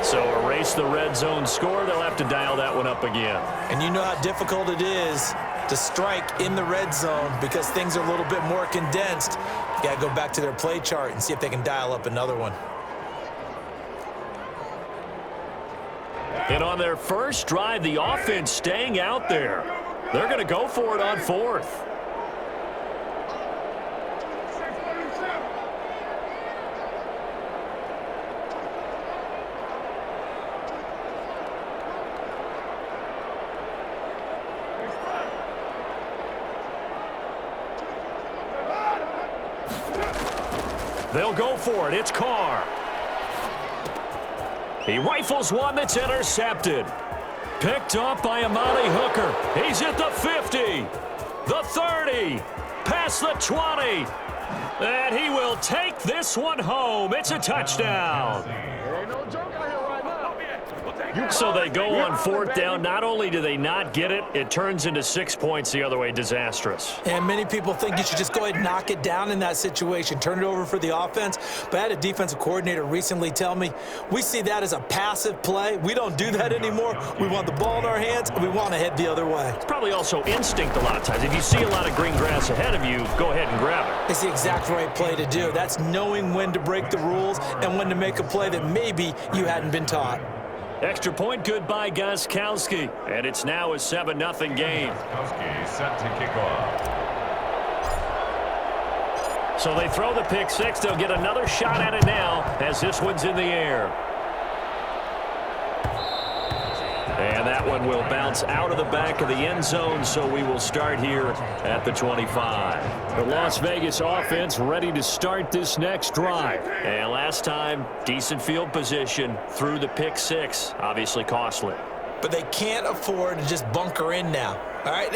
So erase the red zone score. They'll have to dial that one up again. And you know how difficult it is to strike in the red zone because things are a little bit more condensed. You got to go back to their play chart and see if they can dial up another one. And on their first drive, the offense staying out there. They're going to go for it on fourth. They'll go for it. It's Carr. He rifles one that's intercepted. Picked up by Amani Hooker. He's at the 50, the 30, past the 20. And he will take this one home. It's a touchdown. So they go on fourth down. Not only do they not get it, it turns into 6 points the other way. Disastrous. And many people think you should just go ahead and knock it down in that situation, turn it over for the offense. But I had a defensive coordinator recently tell me, we see that as a passive play. We don't do that anymore. We want the ball in our hands, and we want to head the other way. It's probably also instinct a lot of times. If you see a lot of green grass ahead of you, go ahead and grab it. It's the exact right play to do. That's knowing when to break the rules and when to make a play that maybe you hadn't been taught. Extra point good by Gostkowski, and it's now a 7-0 game. Gostkowski set to kick off. So they throw the pick six. They'll get another shot at it now as this one's in the air. And that one will bounce out of the back of the end zone, so we will start here at the 25. The Las Vegas offense ready to start this next drive. And last time, decent field position through the pick six. Obviously costly. But they can't afford to just bunker in now. All right,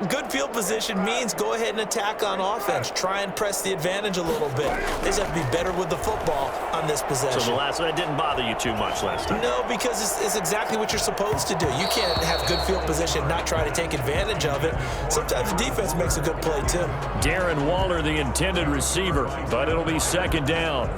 good field position means go ahead and attack on offense. Try and press the advantage a little bit. They just have to be better with the football on this possession. So the last one, that didn't bother you too much last time? No, because it's exactly what you're supposed to do. You can't have good field position, not try to take advantage of it. Sometimes the defense makes a good play, too. Darren Waller, the intended receiver, but it'll be second down.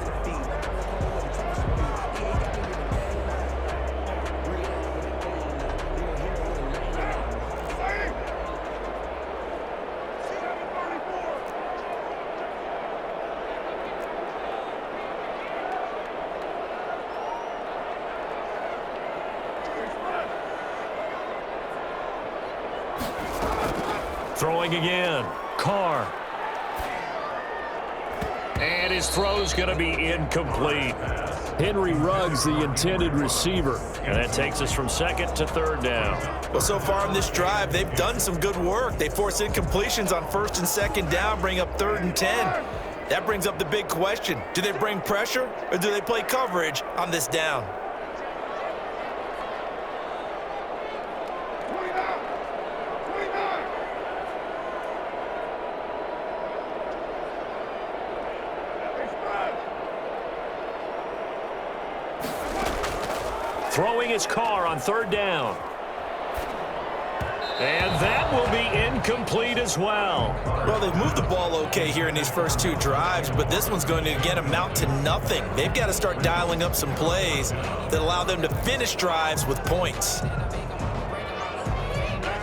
Throwing again, Carr. And his throw's going to be incomplete. Henry Ruggs, the intended receiver. And that takes us from second to third down. Well, so far in this drive, they've done some good work. They force incompletions on first and second down, bring up 3rd and 10. That brings up the big question. Do they bring pressure or do they play coverage on this down? Throwing his Carr on 3rd down. And that will be incomplete as well. Well, they've moved the ball okay here in these first 2 drives, but this one's going to, again, amount to nothing. They've got to start dialing up some plays that allow them to finish drives with points.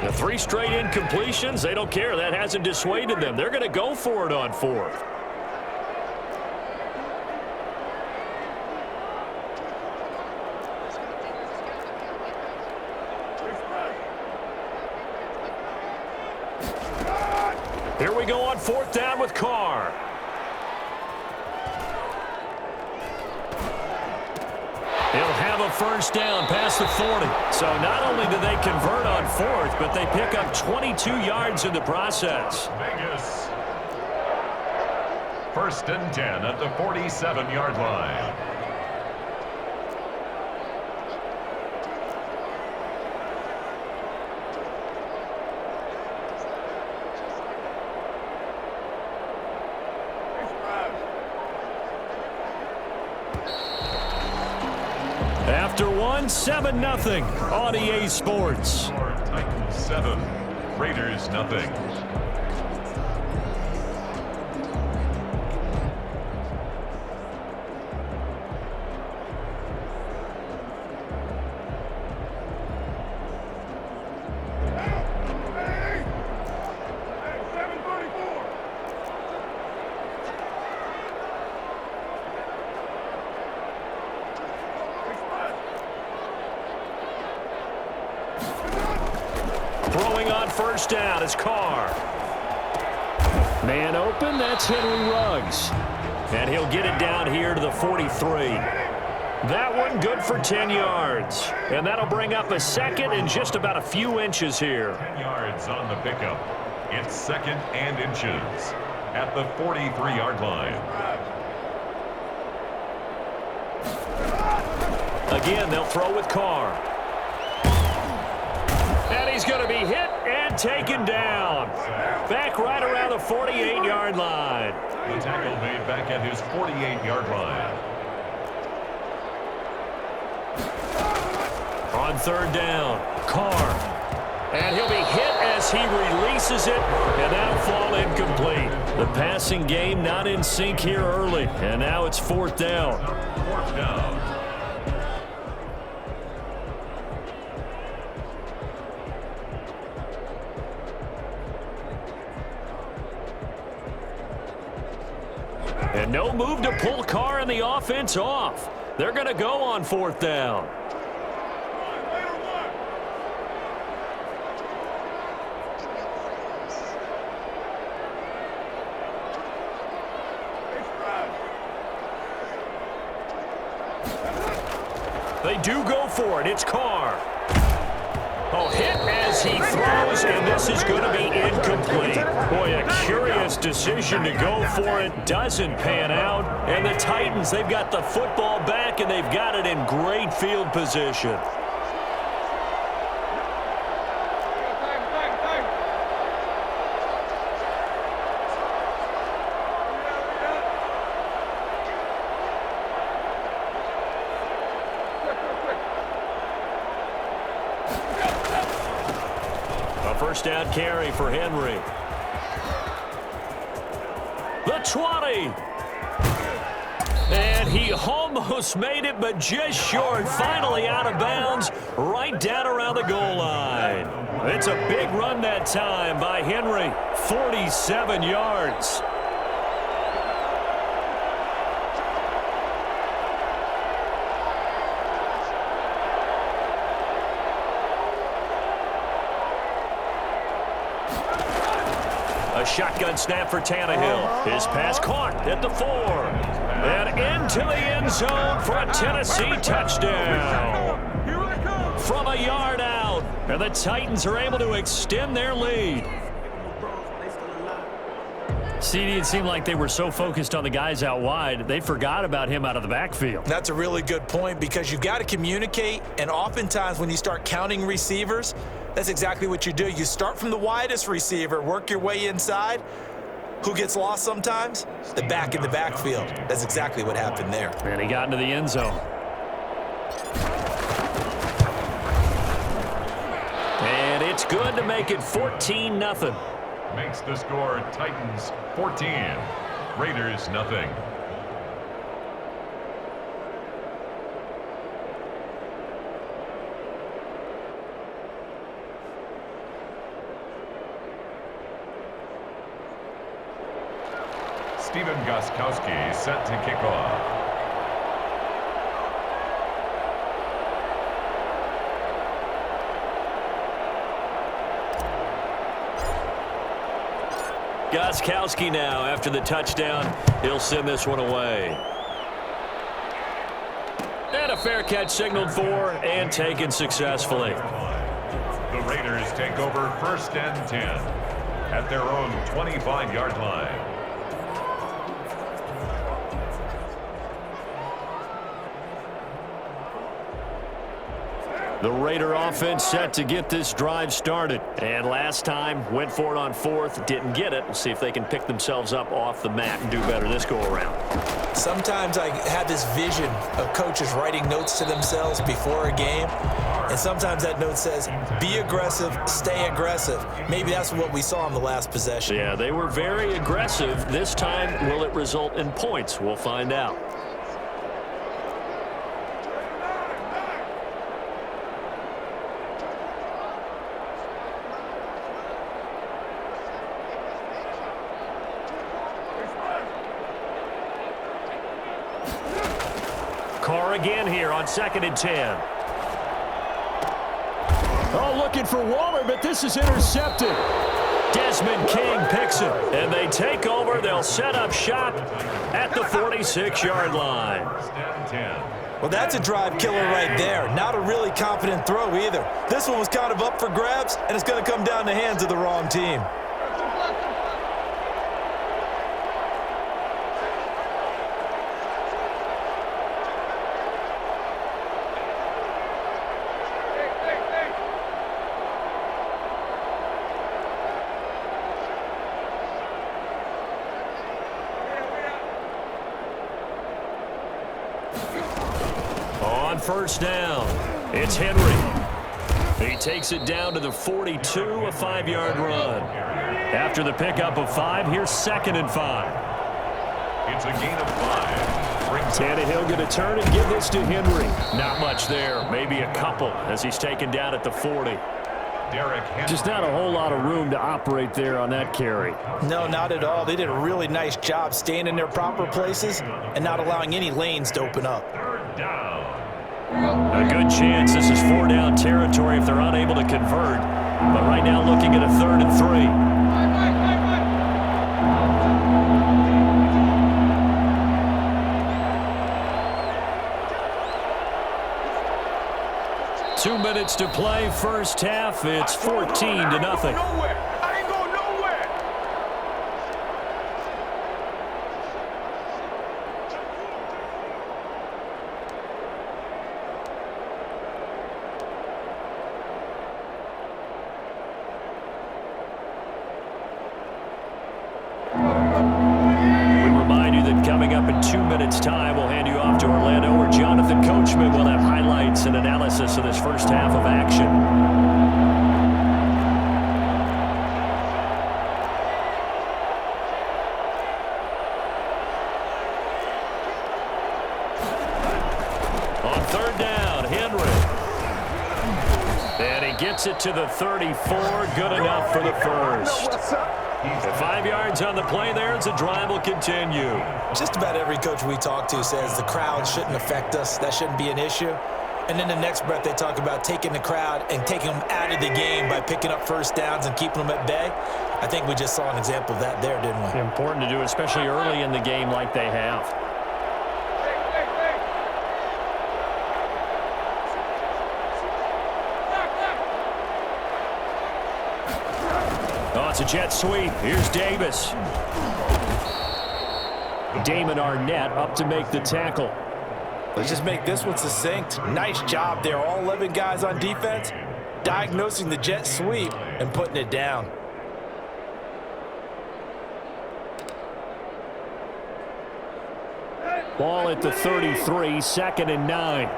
The 3 straight incompletions, they don't care. That hasn't dissuaded them. They're going to go for it on 4th. Here we go on 4th down with Carr. He'll have a first down past the 40. So not only do they convert on 4th, but they pick up 22 yards in the process. Vegas. 1st and 10 at the 47-yard line. After one, 7-0 on EA Sports. Titans 7, Raiders nothing. Throwing on first down is Carr. Man open, that's Henry Ruggs. And he'll get it down here to the 43. That one good for 10 yards. And that'll bring up a second and just about a few inches here. 10 yards on the pickup. It's second and inches at the 43-yard line. Again, they'll throw with Carr. And he's going to be hit and taken down. Back right around the 48-yard line. The tackle made back at his 48-yard line. On third down, Carr. And he'll be hit as he releases it, and that'll fall incomplete. The passing game not in sync here early, and now it's fourth down. Fourth down. And no move to pull Carr and the offense off. They're going to go on fourth down. They do go for it. It's Carr. Oh, hit as he throws, and this is going to be incomplete. Boy, a curious decision to go for it. Doesn't pan out. And the Titans, they've got the football back, and they've got it in great field position. First down carry for Henry. The 20. And he almost made it, but just short. Finally out of bounds, right down around the goal line. It's a big run that time by Henry. 47 yards. Shotgun snap for Tannehill. His pass caught at the 4. And into the end zone for a Tennessee touchdown. From a yard out. And the Titans are able to extend their lead. CD, it seemed like they were so focused on the guys out wide, they forgot about him out of the backfield. That's a really good point because you've got to communicate, and oftentimes when you start counting receivers, that's exactly what you do. You start from the widest receiver, work your way inside. Who gets lost sometimes? The back in the backfield. That's exactly what happened there. And he got into the end zone. And it's good to make it 14-0. Makes the score Titans 14, Raiders nothing. Stephen Gostkowski set to kick off. Gostkowski now, after the touchdown, he'll send this one away. And a fair catch signaled for and taken successfully. The Raiders take over first and 10 at their own 25-yard line. The Raider offense set to get this drive started. And last time, went for it on fourth, didn't get it. We'll see if they can pick themselves up off the mat and do better this go-around. Sometimes I have this vision of coaches writing notes to themselves before a game. And sometimes that note says, be aggressive, stay aggressive. Maybe that's what we saw in the last possession. Yeah, they were very aggressive. This time, will it result in points? We'll find out. Carr again here on 2nd and 10. Oh, looking for Waller, but this is intercepted. Desmond King picks it, and they take over. They'll set up shop at the 46-yard line. Well, that's a drive killer right there. Not a really confident throw either. This one was kind of up for grabs, and it's going to come down the hands of the wrong team. On first down, it's Henry. He takes it down to the 42, a 5-yard run. After the pickup of 5, here's 2nd and 5. It's a gain of 5. Tannehill going to turn and give this to Henry. Not much there, maybe a couple as he's taken down at the 40. Just not a whole lot of room to operate there on that carry. No, not at all. They did a really nice job staying in their proper places and not allowing any lanes to open up. A good chance this is 4-down territory if they're unable to convert. But right now looking at a 3rd and 3. 2 minutes to play, first half. It's 14-0. Coming up in 2 minutes' time, we'll hand you off to Orlando, where Jonathan Coachman will have highlights and analysis of this first half of action. On 3rd down, Henry. And he gets it to the 34. Good enough for the first. 5 yards on the play there as the drive will continue. Just about every coach we talk to says the crowd shouldn't affect us. That shouldn't be an issue. And then the next breath they talk about taking the crowd and taking them out of the game by picking up first downs and keeping them at bay. I think we just saw an example of that there, didn't we? Important to do, especially early in the game like they have. Oh, it's a jet sweep. Here's Davis. Damon Arnett up to make the tackle. Let's just make this one succinct. Nice job there. All 11 guys on defense diagnosing the jet sweep and putting it down. Ball at the 33, 2nd and 9.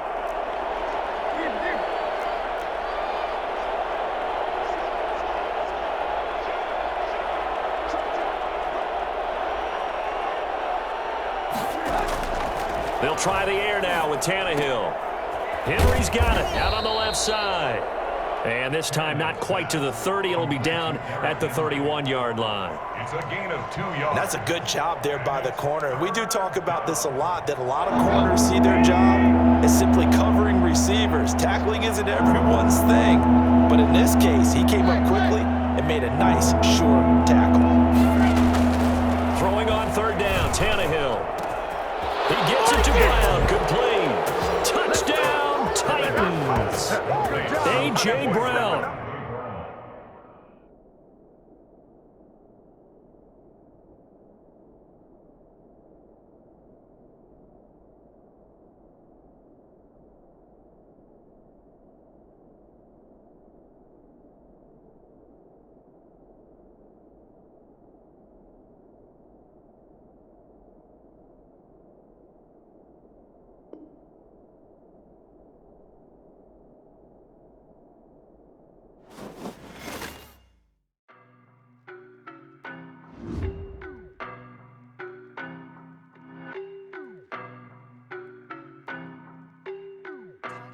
They'll try the air now with Tannehill. Henry's got it out on the left side. And this time not quite to the 30. It'll be down at the 31-yard line. It's a gain of 2 yards. That's a good job there by the corner. We do talk about this a lot, that a lot of corners see their job as simply covering receivers. Tackling isn't everyone's thing. But in this case, he came up quickly and made a nice, sure tackle. Throwing on 3rd down, Tannehill. He gets it to Brown. Good play. Touchdown, Titans. A.J. Brown